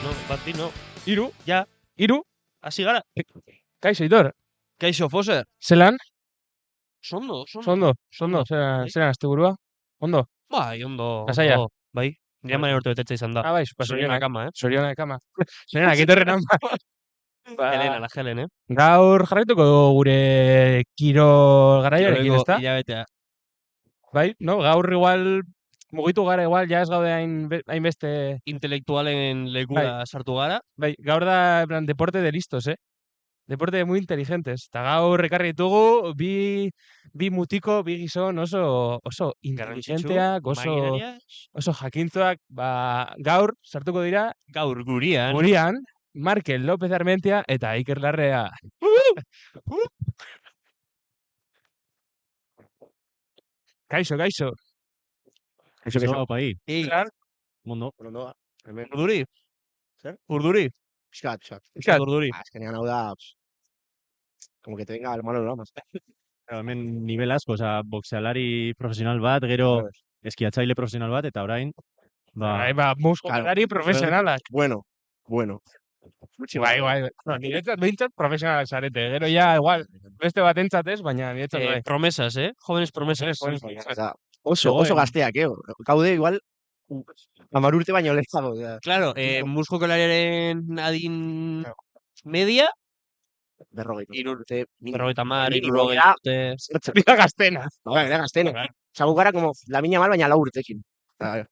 No, bati, no. Iru. Ja. Iru. Hasi gara. Kaixo, Aitor. Kaixo, Foser. Zelan? Sondo. Sondo. Zelan asteburua? Ondo? Bai, ondo. Lasaia? Bai. Nire mane urte betetza izan da. Bai, Zorionak ama, Zorionak ama. Zorionak etorren ama. Helena, la Helen, Gaur jarraituko dugu gure kirol garaiarekin, ezta? Hilabetea. Bai, no? Gaur igual mugitu gara igual, ja ez gaude hainbeste... Intelektualen lekura sartu gara. Bai, gaur da, en plan, deporte de listos, Deporte muy inteligentes. Eta gaur ekarri ditugu bi mutiko, bi gizon oso inteligenteak, oso jakintzoak, gaur sartuko dira Gaur gurian Markel López Armentia eta Iker Larrea. Kaixo. Kaixo, pai. Mondo. Urduri. Zer? Urduri. Piskat. Urduri. Azkenean hau da, como que te venga el malo de lamas. Hemen nivel asko, osea, boxealari profesional bat, gero eskiatzaile profesional bat, eta orain, muskulari profesionalak. Bueno. Bai. No, niretzat behintzat profesionalak zarete. Gero ja, igual, beste batentzat ez, baina niretzat bai. Promesas, Jóvenes promesas. Oso gazteak, Kaude igual 10 urte baino lehenago. Claro, muskokolariaren adin media, 40 urte. 50, 60 urte. Dira gaztena. Dira gaztena. Zagu gara como la miña mal, baina 4 urtekin. Bai,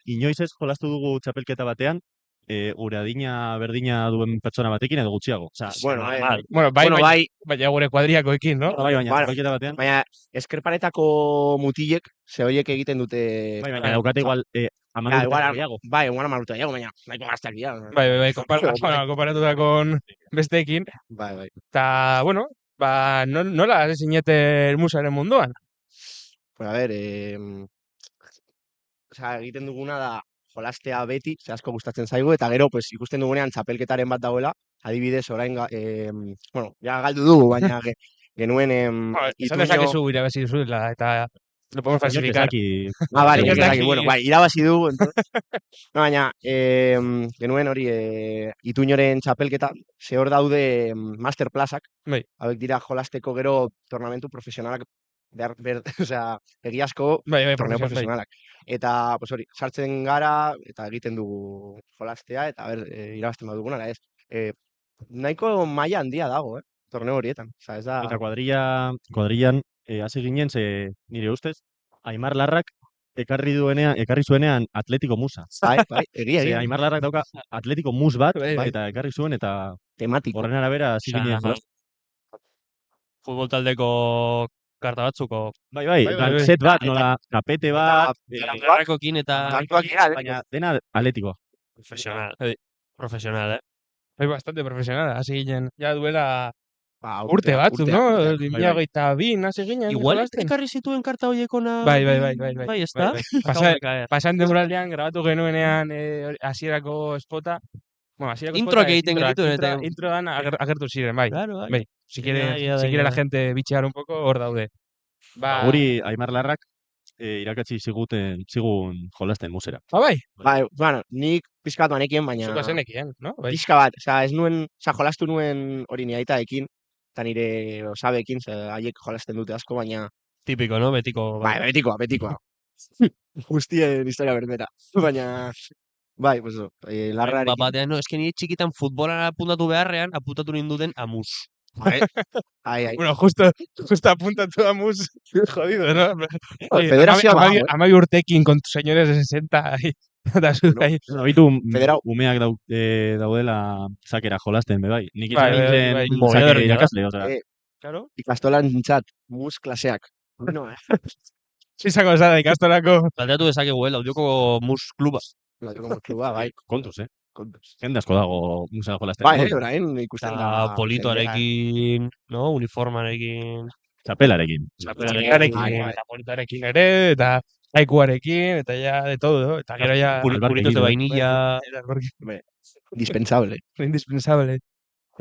inoiz ez jolastu dugu txapelketa batean, gure adina berdina duen pertsona batekin edo gutxiago. Bai, baina gure kuadriakoekin, no? Bai, baina txapelketa batean. Baina eskerparetako mutilek, ze horiek egiten dute... Bai, baina daukate igual 10 urte gehiago. Bai, igual 10 urte gehiago, baina nahiko gazteak dira. Bai, komparatuta con besteekin. Bai. Eta, bueno, nola zinete musaren munduan? Pues a ver, egiten duguna da jolastea beti, ze asko gustatzen zaigu, eta gero, pues, ikusten dugunean txapelketaren bat dagoela, adibidez, orain, ja galdu dugu, baina genuen... Esan dezakezu irabazi duzuela, eta lo podemos falsificar. Bueno, irabazi dugu, entonces. No, baina, genuen hori Ituñoren txapelketa, ze hor daude masterplazak, hauek dira jolasteko gero tornamentu profesionalak, egiazko torneo profesionalak. Eta, pues hori, sartzen gara, eta egiten dugu jolastea, eta irabazten baduguna, ez. Nahiko maila handia dago, torneo horietan. Eta kuadrillan hasi ginen, ze nire ustez, Aimar Larrak ekarri zuenean Atletico Musa. Bai, egia. Aimar Larrak dauka Atletico Mus bat, eta ekarri zuen, eta horren arabera hasi ginen jolasten. Futbol taldeko karta batzuko. Bai, set bat, nola, tapete bat, Larrakokin eta... Baina dena atletikoa. Profesional, Bai, bastante profesional, hasi ginen, ja duela urte batzuk, no? 2022 hasi ginen. Igual ekarri zituen karta horiekona... Bai. Bai, ez da? Pasan demoraldean, grabatu genuenean hasierako spota. Bueno, introak egiten genituen. Introan agertu ziren, bai. Bai, si quiere la gente bitxear un poco, hor daude. Guri Aimar Larrak irakatsi zigun jolasten musera. Bai? Bai, bueno, nik pixkat banekien, baina... Zuka zenekien, no? Pixka bat, ez nuen, jolastu nuen hori niaitaekin, eta nire osabeekin, haiek jolasten dute asko, baina... Tipiko, no? Betiko. Bai, betikoa. Guztien historia berbera. Baina... Bai, pues eso, Larrarekin... Batean, no, eski nire txikitan futbolan apuntatu beharrean, apuntatu ninduten Amus. Ai. Bueno, justo apuntatu Amus, jodido, ¿no? Federazioa bago, Amabi urtekin con señores de 60 ahí. Bitu, umeak daudela zakera jolasten, bai. Nik izan nintzen zakera irakasle, Claro. Ikastolan nintzat, mus klaseak. Zizako esada ikastolako. Taldeatu dezakegu, Laudioko Mus kluba. Laudioko Mus kluba, bai. Kontuz, Jende asko dago musea jolasten. Bai, orain ikusten da. Politoarekin, no? Uniformarekin. Txapelarekin. Eta politoarekin ere, eta aikuarekin, eta ya de todo, ¿no? Eta gero ya... Puritos de vainilla. Indispensable.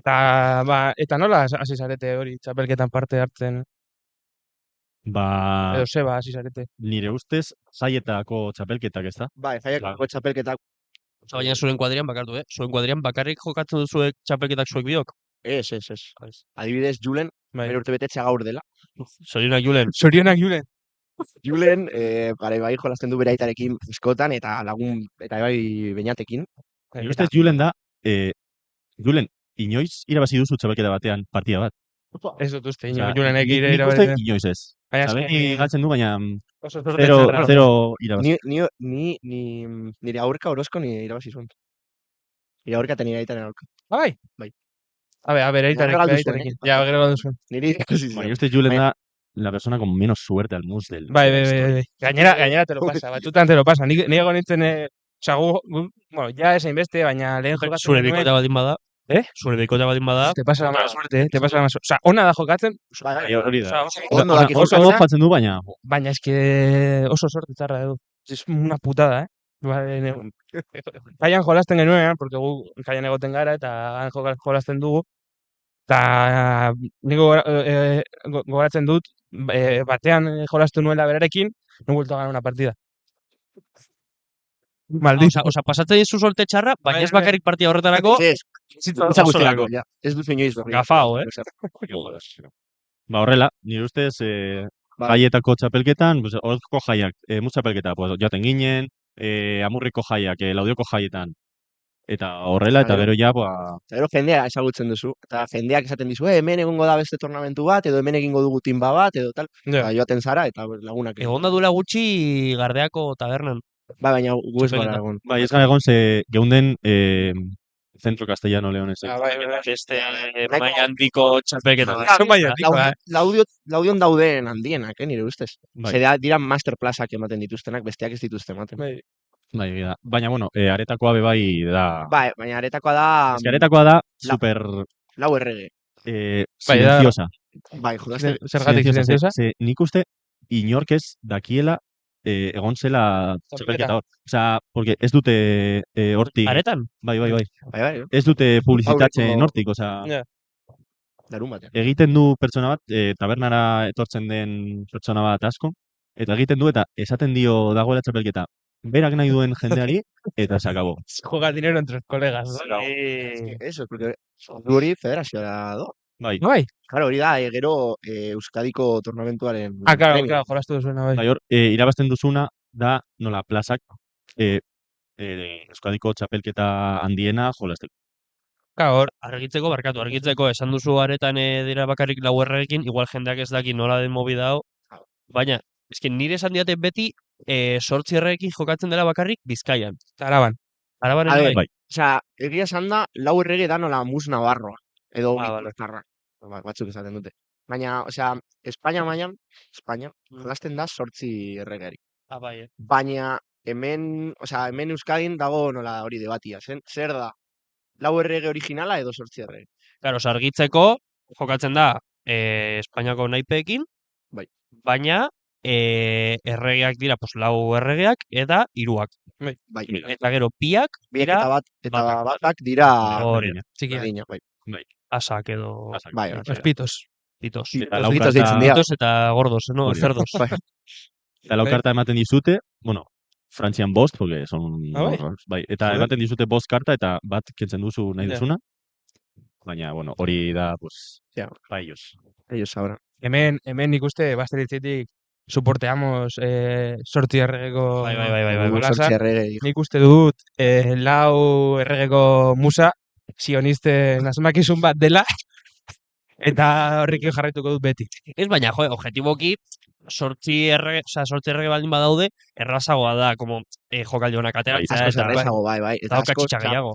Eta nola hasi zarete hori, txapelketan parte hartzen? Edo zeba hasi zarete? Nire ustez, jaietako txapelketak, ez da? Bai, jaietako txapelketak Baina zuen kuadrian bakartu, zuen kuadrian bakarrik jokatzen duzuek txapelketak zuek biok. Ez. Adibidez, Julen, bere urte betetzea gaur dela. Zorionak Julen. Zorionak Julen. Julen, bai jolasten du bere aitarekin eskotan, eta lagun, eta bai beñatekin. Ustez Julen da, Julen, inoiz irabazi duzu txapelketa batean partida bat. Ez dut uste, Osea, Julenek nik irabazi. uste inoiz ez. Baina Beti galtzen du, baina oso sorte txarra. zero irabazi. Nire aurka Orozko nire irabazi zuen. Nire aurka eta nire aitaren aurka. Bai? Bai. A ver, aitarekin. Ja, gero galdu zuen. Nire irabazi zuen. Baina ustez Julen da la persona con menos suerte al mus del... Bai. Gainera te lo pasa, batutan te lo pasa. Ni egon nintzen, bueno, ya esain beste, baina lehen jokatzen. Zure bikota badin bada. Zure bikota badin bada. Te pasa la mala suerte, te pasa la mala suerte. O sea, ona da jokatzen. Hori da. Oso ondo jokatzen du, baina... Baina eske oso sorte txarra edo. Es una putada, Kaian jolasten genuen, porque gu kaian egoten gara, eta han jolasten dugu. Eta niko gogoratzen dut, batean jolastu nuela berarekin, no vuelto a ganar una partida. Maldito. Osa, pasatzen dizu solte txarra, baina ez bakarrik partida horretarako. Ez duzu inoiz. Gafao, Ba, horrela, nire ustez, jaietako txapelketan, horko jaiak, muz txapelketa, joaten ginen, amurriko jaiak, laudioko jaietan. Eta horrela, eta gero ja, Eta gero jendea ezagutzen duzu. Eta jendeak esaten dizu, hemen egongo da beste tornamentu bat, edo hemen egingo dugu timba bat, edo tal. Eta joaten zara, eta lagunak. Egon da duela gutxi Gardeako tabernan. Baina gu ez gara egon. Bai, ez gara egon, ze geunden Centro Castellano Leonesek. Beste maila handiko txapelketa. Laudion dauden handienak, nire ustez. Bai. Zer dira masterplazak ematen dituztenak, besteak ez dituzte ematen. Bai, baina, bueno, aretakoa bai da... Bai, baina aretakoa da... Ez que aretakoa da super... Lau errege. Silenciosa. Bai, jodazte. Zergatik silenciosa? Nik uste inork ez dakiela egon zela txapelketa hor. Osea, porque ez dute hortik... Aretan? Bai. Bai. Ez dute publizitatzen hortik, osea... Darun batean. Egiten du pertsona bat, tabernara etortzen den pertsona bat asko, eta egiten du eta esaten dio dagoela txapelketa. Berak nahi duen jendeari, eta se acabó. Juega dinero entre colegas. Eso, porque hori federazioa da. Bai. Claro, hori da, gero Euskadiko tornamentuaren... Claro, jolastu duzuena, bai. Bai, hor, irabazten duzuna da nola plazak Euskadiko txapelketa handiena jolasteko. Hor, argitzeko, esan duzu aretan dira bakarrik lau erregekin, igual jendeak ez daki nola den movida hau, baina, eski nire esan diate beti 8 erregekin jokatzen dela bakarrik Bizkaian. Araban. Araban bai. Osea, egia esan da, lau errege da nola mus Navarroa, edo Bizkarra, batzuk esaten dute. Baina, osea, Espainia jolasten da 8 erregeri. Bai. Baina, hemen Euskadin dago nola hori debatia, zer da? Lau errege originala edo 8 errege? Claro, argitzeko jokatzen da Espainiako naipeekin, baina erregeak dira lau erregeak eta 3. Bai. Eta gero biak eta batak dira txikiak. Bai. Asak edo... Bai. Pitos. Pitos eta gordos, no? Cerdos. Eta laukarta ematen dizute, bueno, Frantzian bost, porque son... Bai, eta ematen dizute bost karta, eta bat kentzen duzu nahi duzuna. Baina, bueno, hori da, pues, pa ellos. Ellos sabrán. Hemen nik uste, basteritzetik, soporteamos 8 erregeko... Bai. Nik uste dut, lau erregeko musa, sionisten asmakizun bat dela, eta horrekin jarraituko dut beti. Ez baina, objetiboki, 8 errege baldin badaude, errazagoa da, como jokaldi honak ateratzea. Askoz errazago, bai. Eta askoz txagiago.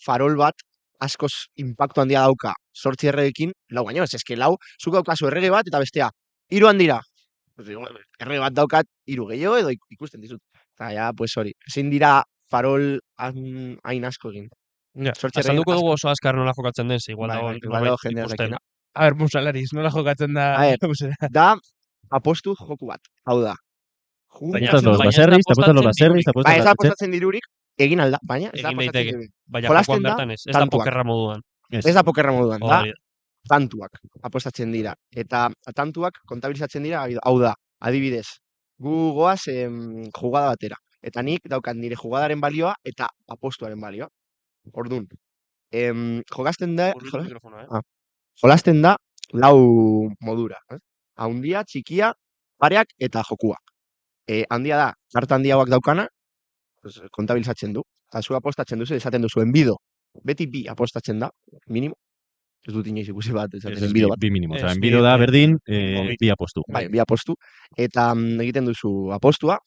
Farol bat, askoz impactu handia dauka 8 erregekin, lau baino, eske lau, zuk daukazu errege bat, eta bestea, 3 handira. Errege bat daukat, 3 gehiago edo ikusten dizut. Eta ja, pues hori, ezin dira farol hain asko egin. Azalduko dugu oso azkar nola jokatzen den, igual dago jendea zekina. A ver, Musalaris, nola jokatzen da... Da, apostu joku bat, hau da. Apuestas los baserris, Bai, ez da apostatzen dirurik, egin alda, baina ez da apostatzen dirurik. Baina jokoan bertan ez da pokerra moduan. Ez da pokerra moduan, da tantuak apostatzen dira. Eta tantuak kontabilizatzen dira, hau da, adibidez, gu goaz jugada batera. Eta nik daukat nire jugadaren balioa eta apostuaren balioa. Orduan, jolasten da lau modura. Haundia, txikia, pareak eta jokua. Handia da, karta handiagoak daukana, kontabilizatzen du. Eta zu apostatzen duzu, esaten duzu, enbido. Beti bi apostatzen da, minimo. Ez dut inoiz ikusi bat, esaten enbido bat. Bi minimo, oza, enbido da berdin, bi apostu. Bai, bi apostu. Eta egiten duzu apostua,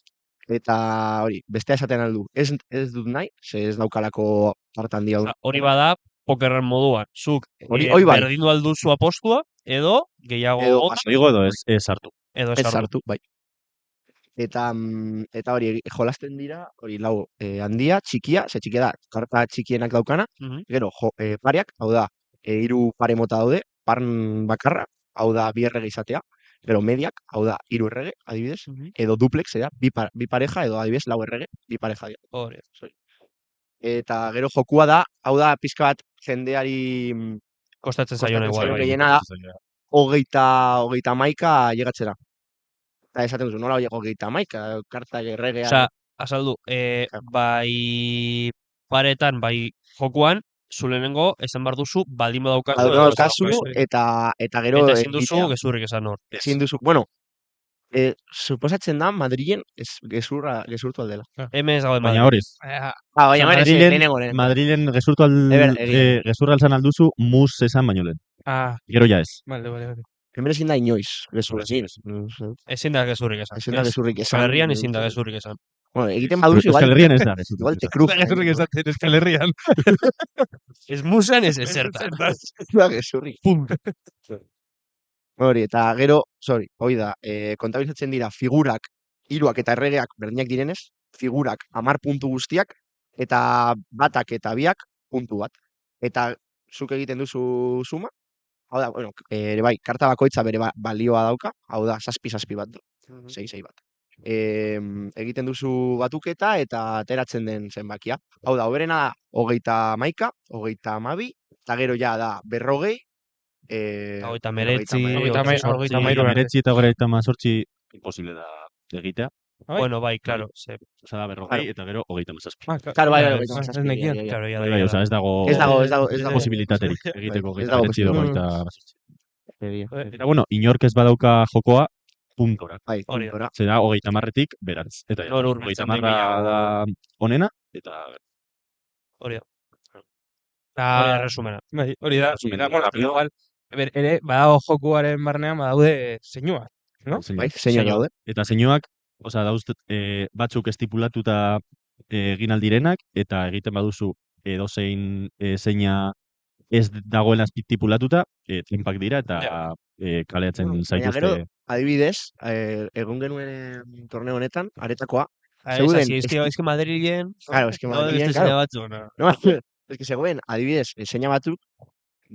eta hori, bestea esaten aldu. Ez dut nahi, ze ez daukalako karta handia. Hori bada, pokerren moduan. Zuk berdindu alduzu apostua, edo gehiago edo ez sartu. Edo ez sartu, bai. Eta hori, jolasten dira, hori lau handia, txikia, ze txikia da, karta txikienak daukana, gero, pareak, hau da, 3 pare mota daude, parn bakarra, hau da, 2 errege izatea, gero mediak, hau da, 3 errege, adibidez, edo duplex, bi pareja, edo adibidez, 4 errege, bi pareja dira. Hori. Eta gero jokua da, hau da, pizka bat jendeari kostatzen zaion igual. Gehiena da, 31 llegatzera. Eta esaten duzu, nola 31, karta erregea. Osa, azaldu, bai paretan, bai jokuan, zulenengo, esan bar duzu, baldin badaukazu, eta gero... Eta ezin duzu, gezurrik esan hor. Ezin duzu, bueno, suposatzen da, Madrilen gezurtu aldela. Hemen ez gaude Baina hori. Madrilen gezurra alzan alduzu, mus esan baino lehen. Gero ja ez. Vale. Hemen ezin da inoiz, gezurra. Ezin da gezurrik esan. Euskal Herrian ezin da gezurrik esan. Bueno, egiten baduzu igual... Euskal Herrian ez da gezurrik. Igual te cruza. Gezurrik esaten Euskal Herrian. Ez musan ez ezertan. Da gezurrik. Pum. Hori, eta gero, hoi da, kontabilizatzen dira figurak, 3 eta erregeak berdinak direnez, figurak 10 puntu guztiak, eta batak eta 2 puntu bat. Eta zuk egiten duzu suma, hau da, bueno, bai, karta bakoitza bere balioa dauka, hau da, 6 bat, 6 bat. Egiten duzu batuketa eta ateratzen den zenbakia. Hau da, oberena da, 31, 32, eta gero ja da, 40, 39 eta 38 imposible da egitea. Bueno, bai, claro. Osa da, 40 eta gero 37. Claro, bai, 37. Ez dago posibilitaterik egiteko 39 eta 38. Eta bueno, inork ez badauka jokoa, puntora. Puntora. Zera, 30-tik berantz. Eta 30 da onena, eta... Hori da, resumena. Hori da, igual, ere, badago jokuaren barnean, badaude zeinuak, no? Bai, zeinuak daude. Eta zeinuak, oza, dauztet, batzuk estipulatuta egin aldirenak, eta egiten baduzu edozein zeina ez dagoela estipulatuta, trinpak dira, eta kaleatzen zaituzte. Gero, adibidez, egon genuen torneo honetan, aretakoa, es que Madrilen... Claro, es que Madrilen, claro. Ez que zegoen, adibidez, zeina batzuk,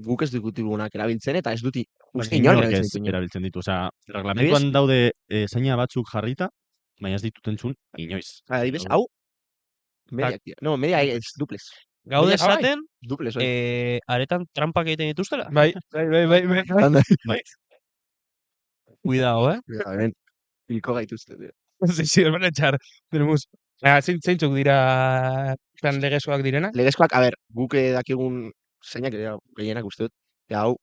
guk ez dutigunak erabiltzen, eta ez duti erabiltzen ditu. Osa, reglamentuan daude zeina batzuk jarrita, baina ez dituten txun, inoiz. Adibidez, hau, mediak dira. No, media ez, duples. Gaude esaten, duples, aretan trampak egiten dituztela? Bai. Cuidado, Ben, hilko gaituzte, tío. Sí, van a echar. Tenemos... Zeintzuk dira legezkoak direna? Legezkoak, a ber, guk dakigun zeinak gehienak uste dut. Hau,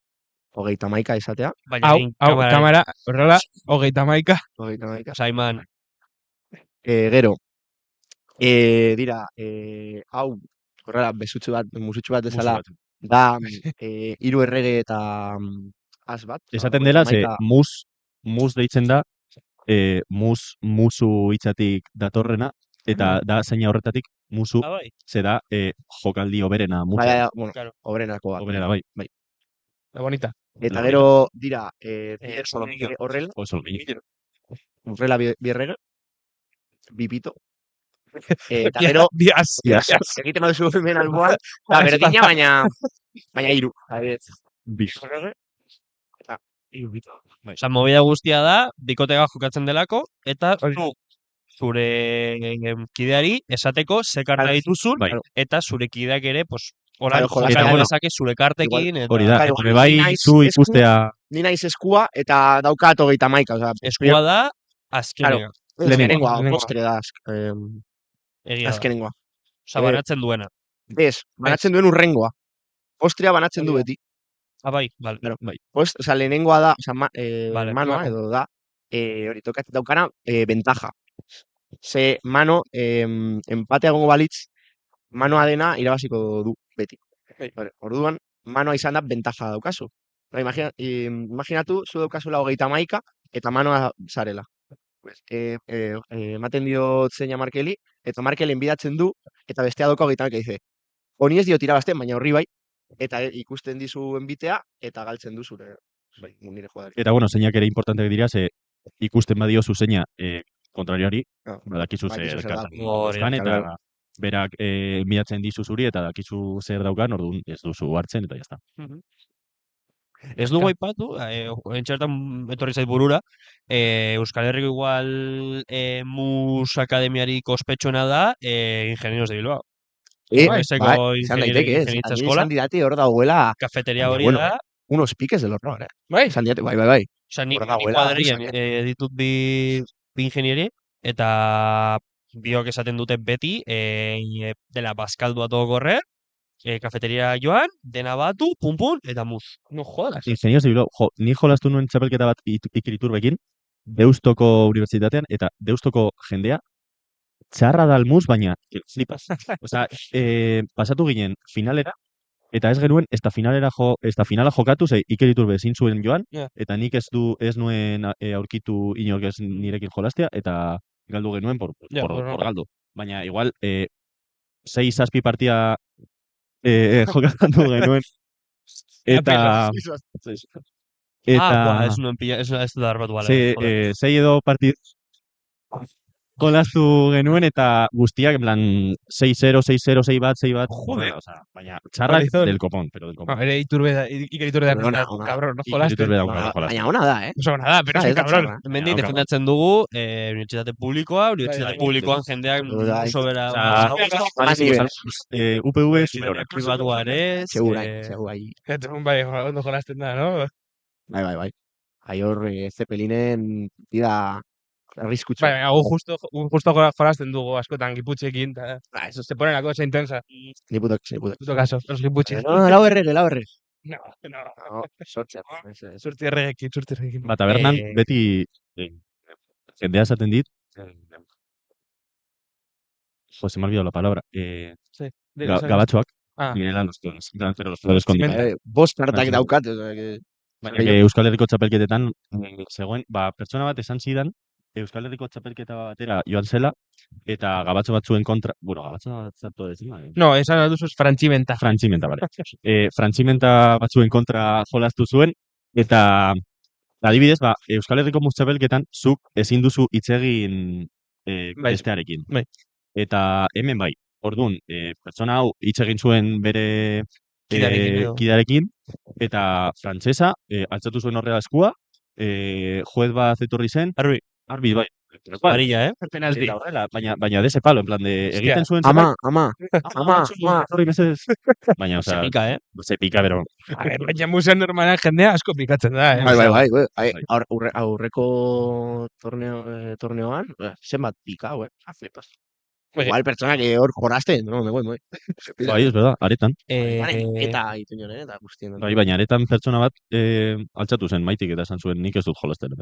31 izatea. Hau, kamera, horrela, 31. Saiman. Gero, dira, hau, horrela, musutxu bat desala, da, 3 errege eta az bat. Esaten dela, ze mus deitzen da, musu hitzatik datorrena, eta da zeina horretatik musu, ze da jokaldi oberena musu. Bai, bueno, oberenako bat. Oberena, bai. La bonita. Eta gero dira, horrela, horrela bierrega, bipito. Eta gero, egiten baduzu hemen alboan, eta berdina, baina 3. Osa, movida guztia da, bikotega jokatzen delako, eta zure kideari esateko ze karta dituzun, eta zure kideak ere, pues, horan jokatzen dezake zure kartekin. Hori da, eta bai zu ikustea... Ni naiz eskua, eta daukat 31. Eskua da, azkenega. Lehenengoa, postre da. Egia da. Azkenengoa. Osa, banatzen duena. Ez, banatzen duen urrengoa. Postrea banatzen du beti. Bai, bale. Claro. Bai. Osa, lehenengoa da, osa, Vale, manoa claro. edo da, hori tokatzen daukana, ventaja. Ze mano, empatea gongo balitz, manoa dena irabaziko du beti. Orduan, manoa izan da ventaja daukazu. Imaginatu, zu daukazula 31 eta manoa zarela. Pues, ematen dio zeina Markeli, eta Markeli enbidatzen du, eta bestea dauka 31 dice, honi ez dio tirabazten, baina horri bai, eta ikusten dizu enbitea, eta galtzen du zure nire jugadari. Eta, bueno, zeinak ere importanteak dira, ze ikusten badio zu zeina kontrarioari, dakizu zer dauzkan, eta berak enbidatzen dizu zuri, eta dakizu zer daukan, orduan ez duzu hartzen, eta jazta. Ez dugu aipatu, entxertan etorri zait burura, Euskal Herriko igual mus akademiarik ospetsuena da Ingenieros de Bilbao. Bai, izan daiteke, izan didate hor dagoela kafeteria hori da. Unos piques del horror, Bai? Izan didate, bai. Osa, nik kuadrian ditut bi ingenieri, eta biok esaten dute beti, dela bazkaldua todo correr, kafeteria joan, dena batu, pum, eta muz. No jodas. Ingenieros de Bilbao, ni jolastu nuen txapelketa bat ikiriturbekin, Deustoko unibertsitatean, eta Deustoko jendea, txarra dalmuz, baina flipas. Osa, pasatu ginen finalera, eta ez genuen, ez da finala jokatu, ze ikeriturbe ezin zuen joan, eta nik ez nuen aurkitu inork ez nirekin jolastea, eta galdu genuen por galdu. Baina igual, 6-7 partia jokatu genuen. Eta... ez nuen pila, ez da darbatu bala. 6 edo partit jolastu genuen, eta guztiak, en plan, 6-0, 6-0, 6 bat, Joder, baina txarrak del copón, pero del copón. Ere iturbe da, cabrón, no jolaste. Baina ona da, Oso ona da, pero es cabrón. Hemendik defendatzen dugu, unibertsitate publikoan jendeak oso bera... UPV, pribatua ere... Segurai. Bai, ondo jolasten da, no? Bai. Aior, Zeppelinen, tira... Arriskutxo. Bai, hau justo jolasten dugu askotan giputxekin, eta eso se pone la cosa intensa. Niputok. Puto caso, los giputxes. No, lau errege. No. Sortze. Surti erregekin. Ba, tabernan beti jendea esaten dit, se me ha olvidado la palabra, gabatxoak, direla los flores con... Bost kartak daukat. Euskal Herriko txapelketetan, zegoen, pertsona bat esan zidan, Euskal Herriko txapelketa batera joan zela, eta gabatxo batzuen kontra... Bueno, gabatxo batzatu ez, no, esan duzu es frantximenta. Frantximenta, bale. Frantximenta batzuen kontra jolastu zuen, eta adibidez, Euskal Herriko txapelketan zuk ezin duzu hitz egin bestearekin. Bai. Eta hemen bai, orduan, pertsona hau hitz egin zuen bere kidarekin, eta frantsesa, altzatu zuen horrela eskua, juez bat etorri zen, Arbi, bai. Parilla, Penalti. Baina de ese palo, en plan de... Egiten zuen... Ama. Baina, se pica, Se pica, pero... Baina musean normalan jendea asko pikatzen da, Bai. Aurreko torneoan, zenbat pika, flipas. Igual pertsonak hor jolasten, no, me voy. Bai, es verdad, aretan. Eta ituñonen, eta guztien. Bai, baina aretan pertsona bat altzatu zen maitik, eta esan zuen nik ez dut jolasten.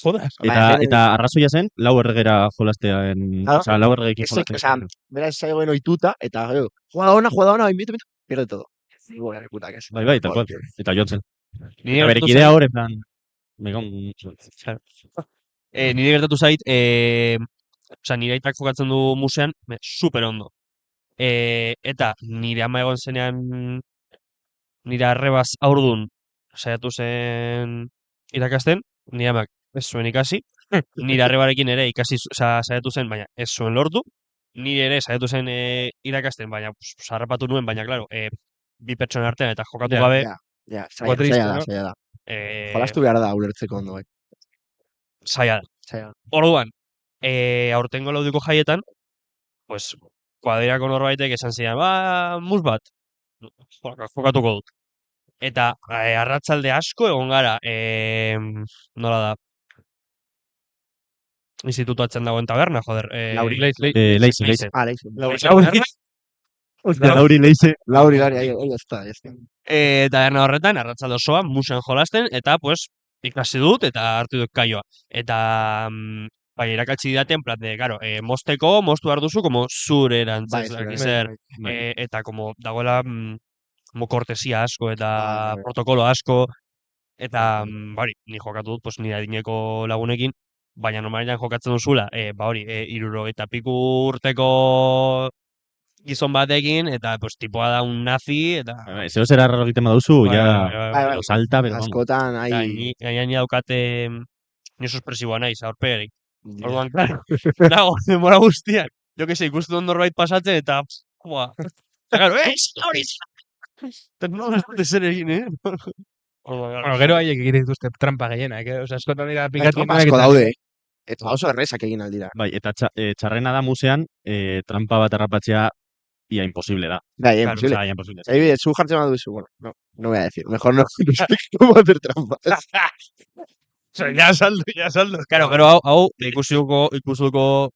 Jodas. Eta arrazoia zen, lau erregera jolastean, oza, lau erregekin jolastean. Oza, bera ez zaigoen oituta, eta jugada ona, inbitu, pierde todo. Bai, tal cual. Eta joan zen. Bere kidea hor, en plan... Nire gertatu zait, oza, nire aitak jokatzen du musean, super ondo. Eta nire ama egon zenean, nire arrebaz aurdun saiatu zen irakasten, nire amak ez zuen ikasi, nire arrebarekin ere ikasi saiatu zen, baina ez zuen lortu, nire ere saiatu zen irakasten, baina harrapatu nuen, baina, klaro, bi pertsona artean eta jokatu gabe. Zaila da. Jolastu behar da ulertzeko ondo, bai. Zaila da. Orduan, aurtengo laudiko jaietan, pues, kuadrirako norbaitek esan zidan, mus bat, jokatuko dut. Eta arratzalde asko egon gara, nola da, institutuatzen dagoen taberna, joder. Lauri. Leize. Ah, Leize. Lauri Leize. Lauri, ahí está. Taberna horretan, arratzalde osoa, musen jolasten, eta, pues, ikasi dut, eta hartu dut kaioa. Eta, bai, irakatsi didaten, plan de, claro, mosteko, mostu behar duzu, como zure erantzez, eta, como, dagoela, como kortesia asko, eta protokolo asko, eta, bari, ni jokatu dut, pues, nire adineko lagunekin, baina normalean jokatzen duzula, hori, 60 piku urteko gizon batekin, eta, pues, tipoa da un nazi, eta... Zeo zera erraro egiten baduzu, ja, salta, pero vamos. Askotan, ahi... Gaina ni daukate, ni oso espresiboa naiz, aurpegarik. Orduan, claro, dago, demora guztiak. Jo que se, ikusten dut norbait pasatzen, eta, joa. Eta, claro, hori! Eta no dut zer egin, Bueno, gero haiek egiten dituzte trampa gehienak, Osa, askotan dira pikatzen. Asko daude, eta oso errezak egin aldira. Bai, eta txarrena da musean, trampa bat errapatzea ia imposible da. Bai, imposible. Ia imposible. Ahí, zu jartzen baduzu, bueno, no voy a decir, mejor no explico cómo hacer trampas. Ya saldo. Claro, gero hau, ikusuko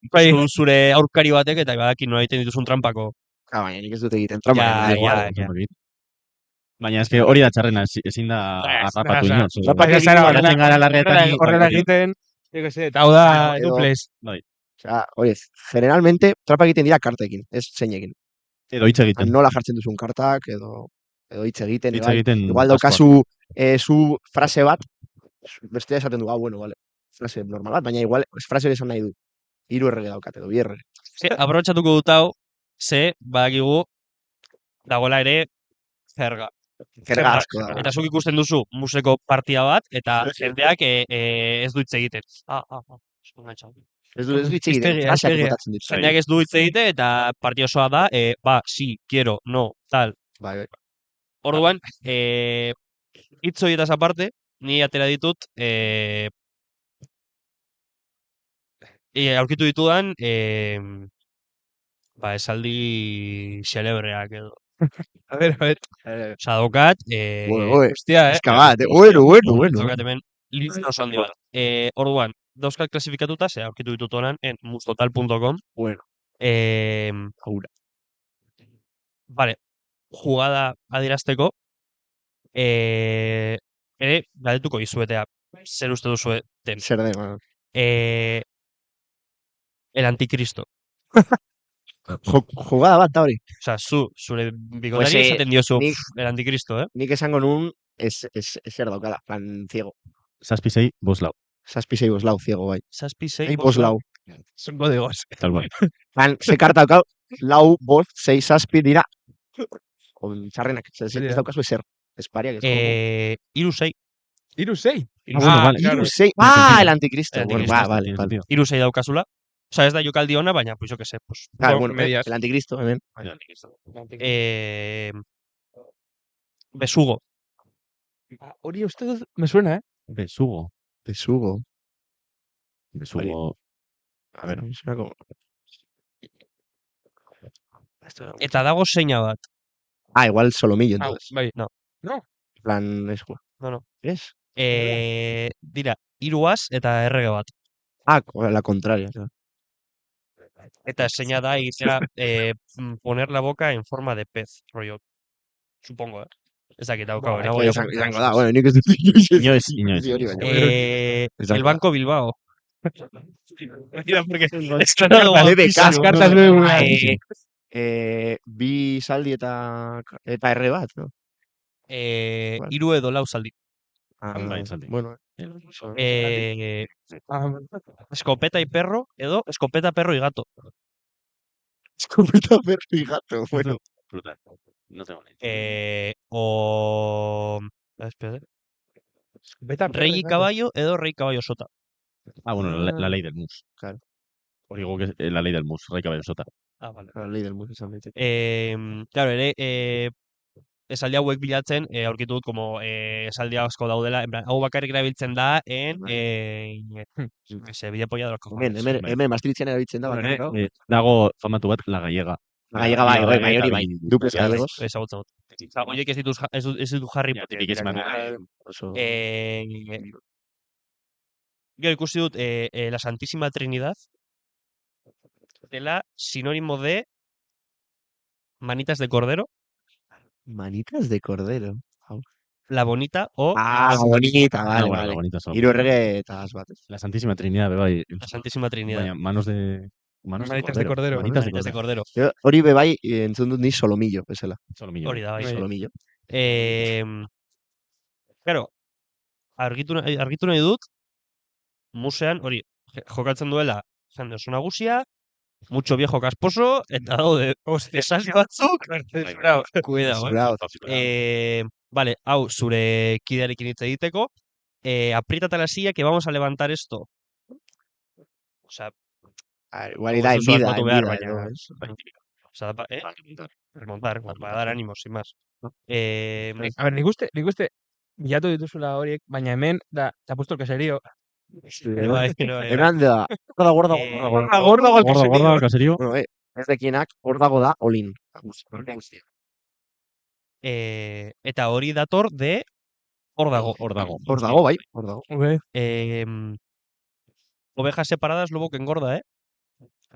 zure aurkari batek, eta badakin nola egiten dituzun trampako. Baina nik ez dut egiten trampa. Baina eske hori da txarrena, ezin da harrapatu inoz. Horrela egiten, eta hau da duples. Osea, hori ez, generalmente trapa egiten dira kartekin, ez zeinekin. Edo hitz egiten. Nola jartzen duzun kartak, edo hitz egiten. Igual askoan. daukazu zu frase bat, bestea esaten du, bueno, vale, frase normal bat, baina igual frase hori esan nahi du. 3 errege daukat, edo 2 errege. Aprobetxatuko dut hau, badakigu, dagoela ere, zerga. Zerga asko da. Eta zuk ikusten duzu museko partida bat, eta jendeak ez du hitz egiten. Ez du hitz egiten, fraseak botatzen ditu. Jendeak ez du hitz egiten, eta partida osoa da, sí, quiero, no, tal. Bai. Orduan, hitz horietaz aparte, ni atera ditut, aurkitu ditudan, esaldi xelebreak edo. A ver. Osa, dokat, hostia, eskabat, bueno. Dokat hemen, lista oso handi bat. Orduan, dauzkat klasifikatuta, aurkitu ditut honan, en mustotal.com. Bueno. Vale, jugada adirazteko, ere, galdetuko izuetea, zer uste duzueten. Zer de, bueno. El anticristo. Jugada bat, da hori. Osa, zure bigotari esaten diozu el anticristo, Nik esango nun, zer daukala, plan ciego. 7-6, 5 lau. 7-6, 5 lau, ciego, bai. 7-6, 5 lau. Son códigos. Tal bai. Plan, ze karta daukau, lau, 5, 6, 7 dira. Txarrenak, ez daukazu ezer. Espariak, ez. 3-6. 3-6? Vale. 3-6. El anticristo. Vale. 3-6 daukazula. Osa, ez da jokaldi ona, baina, pues, jo que sé, pues... Claro, bueno, el anticristo, hemen. Besugo. Hori uste dut, me suena, Besugo. A ver, me suena como... Eta dago seina bat. Igual solomillo, entonces. Bai. No. Plan, eso. No. ¿Es? Dira, 3 as eta errege bat. La contraria. Claro. Eta seina da egitea poner la boca en forma de pez, rollo. Supongo, Ez dakit daukau. Izango da, bueno, nik ez dut inoiz. El Banco Bilbao. Kartas bi saldi eta erre bat, no? 3 edo 4 saldi. Bueno. Escopeta y perro edo escopeta, perro y gato. Escopeta, perro y gato, bueno. Brutal. No tengo ni Espera. Rey y caballo edo rey, caballo, sota. Bueno, la ley del mus. Claro. Os digo que es la ley del mus, rey, caballo, sota. Vale. La ley del mus, esan daiteke. Claro, esaldi hauek bilatzen, aurkitu dut, como esaldi asko daudela, en plan, hau bakarrik erabiltzen da, bide polla de los cojones. Hemen Maastrichtian erabiltzen da, bakarrik. Dago famatu bat, la gallega. La gallega bai, hori bai. Duples gallegos. Ezagutzen dut. Oiek ez ditu jarri. Gero ikusi dut la Santísima Trinidad dela sinónimo de manitas de cordero, Manitas de cordero. la bonita o Bonita, vale, bueno, la vale. bonita son. Hiru erregetaz bat. La Santísima Trinidad, bai. la Santísima Trinidad. Baina, manos de Manitas de cordero. Manitas de Manitas de cordero. cordero. Hori be bai, entzun dut ni solomillo, bezala. Solomillo. Hori da, bai. Solomillo. Claro, argitu nahi dut, musean, hori, jokatzen duela, jende oso nagusia, mucho viejo casposo, eta daude, esasi batzuk, cuidado, Bravo. vale, hau, zure kidearekin hitz egiteko, apriétate la silla que vamos a levantar esto. O sea, Igual da en duzu vida, asmatu en behar, vida, baina, edo, o sea, remontar, para dar ánimos, sin más. A ver, nik uste, bilatu dituzula horiek, baina hemen, da puesto el caserío. Bai, Hemen da, gorda, Gorda, caserío. Bueno, ez dekienak, hor dago da, olin. Eta hori dator de hor dago. Hor dago, bai. Hor dago. Ovejas separadas, lobo que engorda,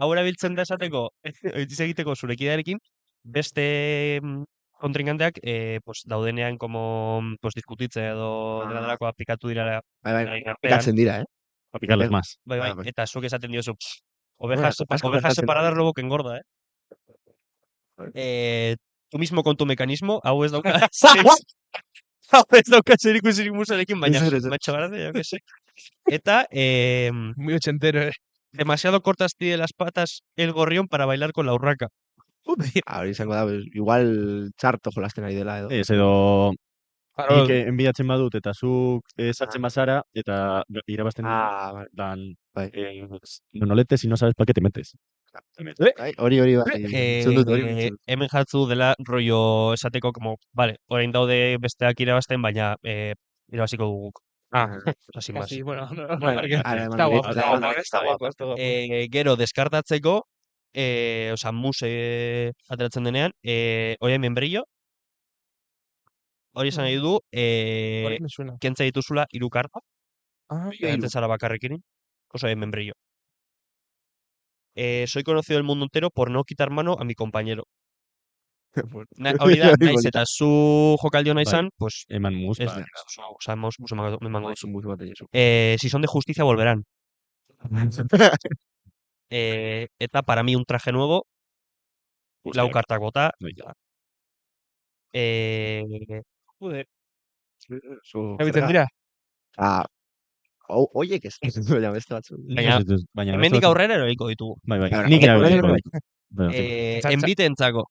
Hau erabiltzen da esateko, hitz egiteko zure kidearekin, beste kontringanteak pues, daudenean como pues, diskutitze edo delako aplikatu dira. Bai, aplikatzen dira, Aplicarles más. Bai, eta zuk esaten diozu. Ovejas separadas, lobo que engorda, Tú mismo con tu mecanismo, hau ez dauka zerikusirik musearekin, baina macho gracia, yo que sé. Eta, Muy ochentero, demasiado cortas tiene las patas el gorrión para bailar con la urraca. Hori izango da, igual txarto jolasten ari dela, edo. Ez, edo... Nik enbiatzen badut, eta zuk sartzen bazara, eta irabazten dan... Nolete, si no sabes pa' qué te metes. Hori bai. Hemen jartzu dela rollo esateko, como, vale, orain daude besteak irabazten, baina irabaziko duguk. Así más. Casi, bueno, Está guapo. Gero, deskartatzeko, oza, muse ateratzen denean, oia membrillo, hori esan nahi du, kentza dituzula 3 karta, entzen zara bakarrekin, oso membrillo. Soy conocido del mundo entero por no quitar mano a mi compañero. Hori da, naiz eta zu jokaldio nahi zan, pues... Eman mus, oza, mus emango duzu. Si son de justicia, volverán. Eta para mí un traje nuevo, lau kartak bota. Joder. Egiten dira? Oiek ez. Baina beste batzu. Baina hemendik aurrera eroriko ditugu. Bai. Nik eroriko. Enbite entzako.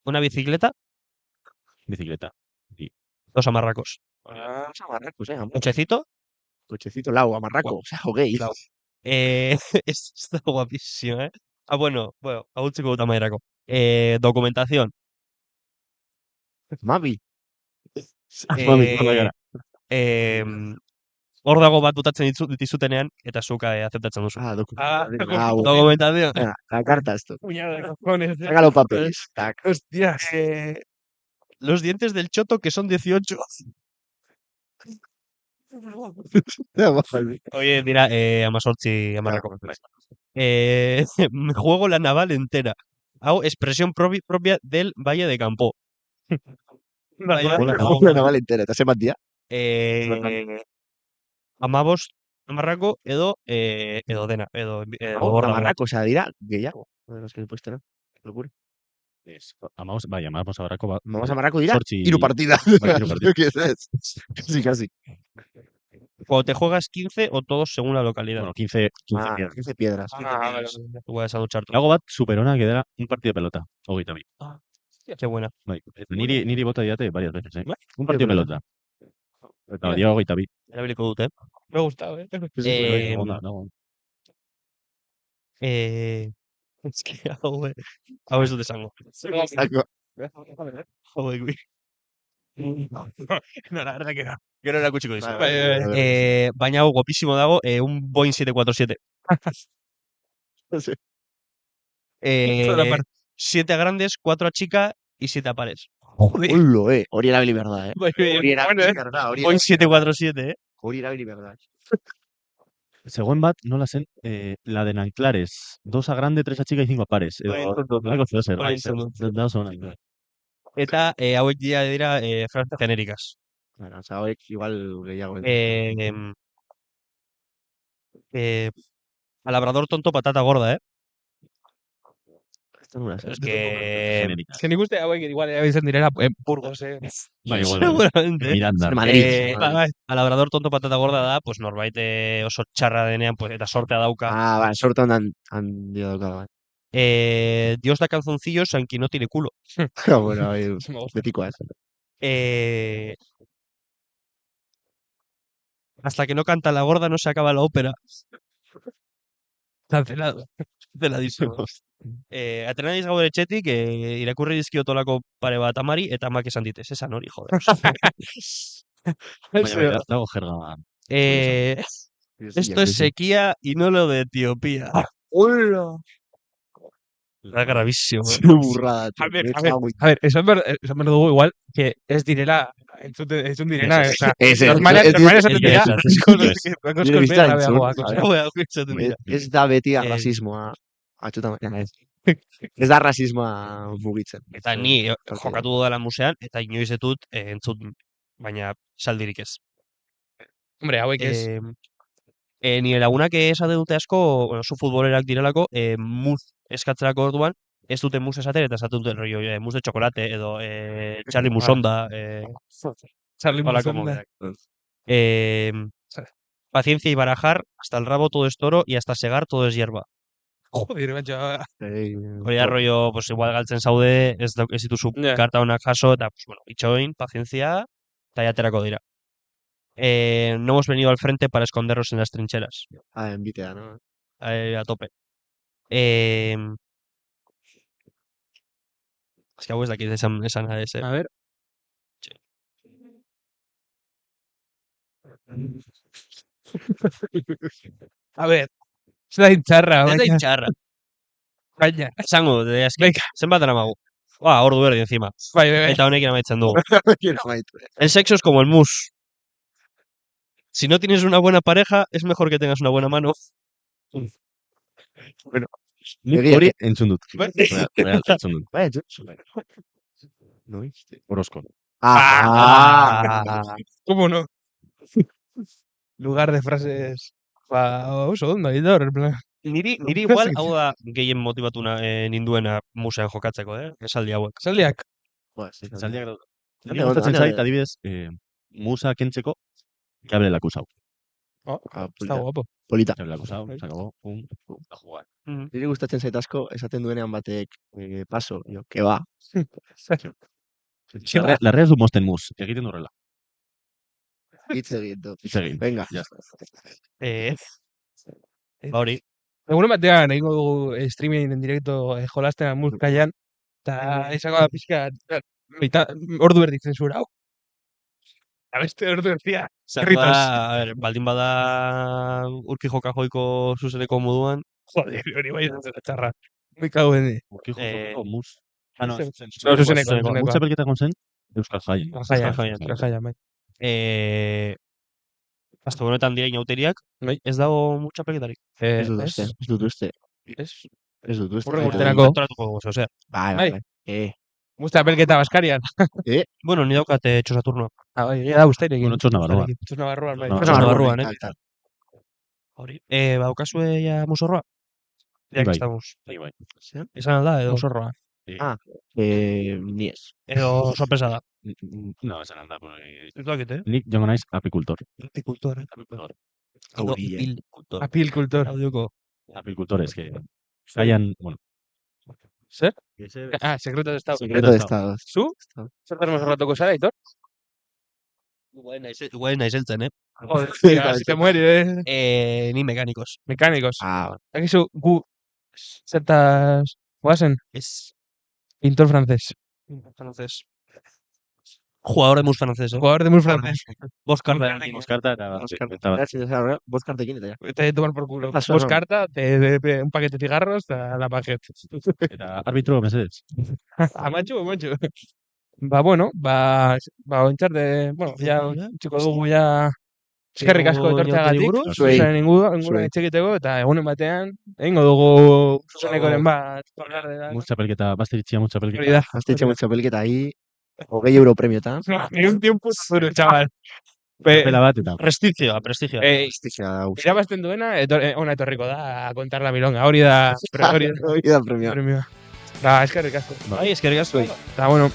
Una bicicleta. Bicicleta. 2 amarracos. Cochecito. Cochecito lau, amarrako. O sea, hogei. Está guapísimo, bueno, agultzeko dut amaierako. Documentación. Mabi. Hor dago bat botatzen dizutenean, eta zuk aceptatzen duzu. Documentación. La carta esto. Puñado de cojones. Saca los papeles. Hostias. Los dientes del choto que son 18. Oye, mira, amazortzi amarrako. Me juego la naval entera. Hago expresión propia del Valle de Campo. La naval entera, eta zenbat dira? Amabos amarrako edo dena. Amarrako, osea, dira gehiago. Los que he puesto, ¿no? Locura. Amabos amarrako... Amabos amarrako dira 3 partida. Casi. Cuando te juegas 15 o todos según la localidad. Bueno, 15 piedras. Hago bat superona que da un partido de pelota. Hogeita bi. Qué buena. Niri bota diate varias veces, Un partido de pelota. Eta hori hogeita bi. Erabiliko dut, Me ha gustado, Es que hau ez dut esango. No, la verdad que no. Gero erakutsiko dizu. Baina hau guapísimo dago, un Boeing 747. 7 grandes, 4 a chica y 7 a pares. Joder. Hori erabili behar da, Boeing 747, Hori erabili behar da. Zegoen bat, nola zen, la de Nanclares, 2 a grande, 3 a chica y 5 a pares. Lako zer zer, da oso ona. Eta hauek dira frases genéricas. Bueno, oza, hauek igual gehiago. A labrador tonto patata gorda, Es que... Que nik uste hauek igual erabiltzen direla Burgos, Seguramente. Miranda. Madrid. A labrador tonto patata gorda da, pues norbait oso txarra denean, pues, eta sortea dauka. Sorte handia dauka. Dios da calzoncillos aunque no tiene culo. Bueno, betikoa ez. Hasta que no canta la gorda no se acaba la ópera. Cancelado. Canceladísimo. Atenadiz gaur etxetik, irakurri dizkiotolako pare bat amari, eta amak esan dit, esan hori, joder. Dago jerga. Esto es sequía y no lo de Etiopía. ¡Hola! Da gravísimo. Burrada. A ver, esan behar dugu igual, que ez direla, entzun direna, normalean esaten dira, ez da beti arrasismoa. Ez da rasismoa mugitzen. Eta ni jokatu dudala musean, eta inoiz etut entzut, baina saldirik ez. Hombre, hauek ez. Nire lagunak esate dute asko, bueno, zu futbolerak direlako, mus eskatzerako orduan, ez dute mus esaten, eta esate dute rollo, mus de chocolate, edo Charlie Musonda. Charlie Musonda. Paciencia y barajar, hasta el rabo todo es toro, y hasta segar todo es hierba. Joder, macho. Hori da rollo, pues igual galtzen zaude, ez dituzu karta honak jaso, eta, pues bueno, itxoin, paciencia, eta jaterako dira. No hemos venido al frente para escondernos en las trincheras. Enbitea, ¿no? A tope. Es que hau ez dakit esan adez, A ver. A ver. Ez da intxarra. Ez da intxarra. Baina. Esango, zenbat daramagu. Ordu berdi encima. Eta honekin amaitzen dugu. El sexo es como el mus. Si no tienes una buena pareja, es mejor que tengas una buena mano. Bueno, hori entzun dut. Entzun dut. Orozko. ¿Cómo no? Lugar de frases... oso ondo, Aitor, en plan... Niri igual, hau da gehien motibatu ninduena musean jokatzeko, esaldi hauek. Esaldiak? Esaldiak daude. Niri gustatzen zait, adibidez, musa kentzeko, que hable el acusado. Está guapo. Polita. Que hable el acusado, se acabó, pum, a jugar. Niri gustatzen zait asko, esaten duenean batek, paso, que va. Larrea du mosten mus, egiten horrela. Hitz egin. Venga. Hori. Egun batean egingo dugu streaming en directo jolasten muskaian, eta izango da pixka, ordu berdi zensurau. Beste ordu erdia. Baldin bada urki joka joiko zuzeneko moduan. Joder, hori bai zen txarra. Me cago en... Urki joko mus. Zuzeneko. Mucha pelketa con zen, Euskal Jaia. Bai. Hasta honetan dira inauteriak, ez dago mucha pelketarik. Ez dut uste. Urren urtenako. Bai. Musta pelketa Baskarian. Bueno, ni daukat Txos Saturno. Bai, da usteirekin. Bueno, Txos Navarroan. Txos Navarroan, bai. Txos Navarroan, Hori. Baukazue ya musorroa? Ya que estamos. Bai. Esan alda, edo? Musorroa. Ni ez. Edo sorpresa da? No, esan alda. Ez dakit, Nik jongo naiz apikultor. Apikultor. Apilkultor. Audioko. Apikultores, que callan, bueno. ¿Zer? Secreto de Estado. Secreto de Estado. ¿Zu? Zer tenemos ratoko zara, Aitor? Igual naiz eltzen, Joder, si te muere, Ni mecánicos. Mecánicos. Akizu, gu zertaz guazen? Es Pintor francés. Jugador de mus francés, Jugador de mus francés. Boskarta. Boskartekin eta ja. Te de tomar por culo. Boskarta, un paquete de cigarros, a la paquete. Eta arbitro, mesedes. Amatxu. Ba, bueno, ontxarte, bueno, ya, txiko dugu, ya, Eskerrik asko etortzeagatik, zuzen inguruan etxekiteko, eta egunen batean, egingo dugu zuzenekoren bat. Mutxapelketa, Basteritxia mutxapelketa. Basteritxia mutxapelketa, ahi, 20 euro premio eta. Ni un tiempo duro, chaval. Pela bat eta. Prestigioa. Irabazten duena, ona etorriko da, a contar la milonga. Hori da premioa. Eskerrik asko. Eskerrik asko. Eta, bueno,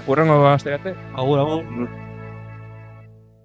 urrengo astera arte. Agur.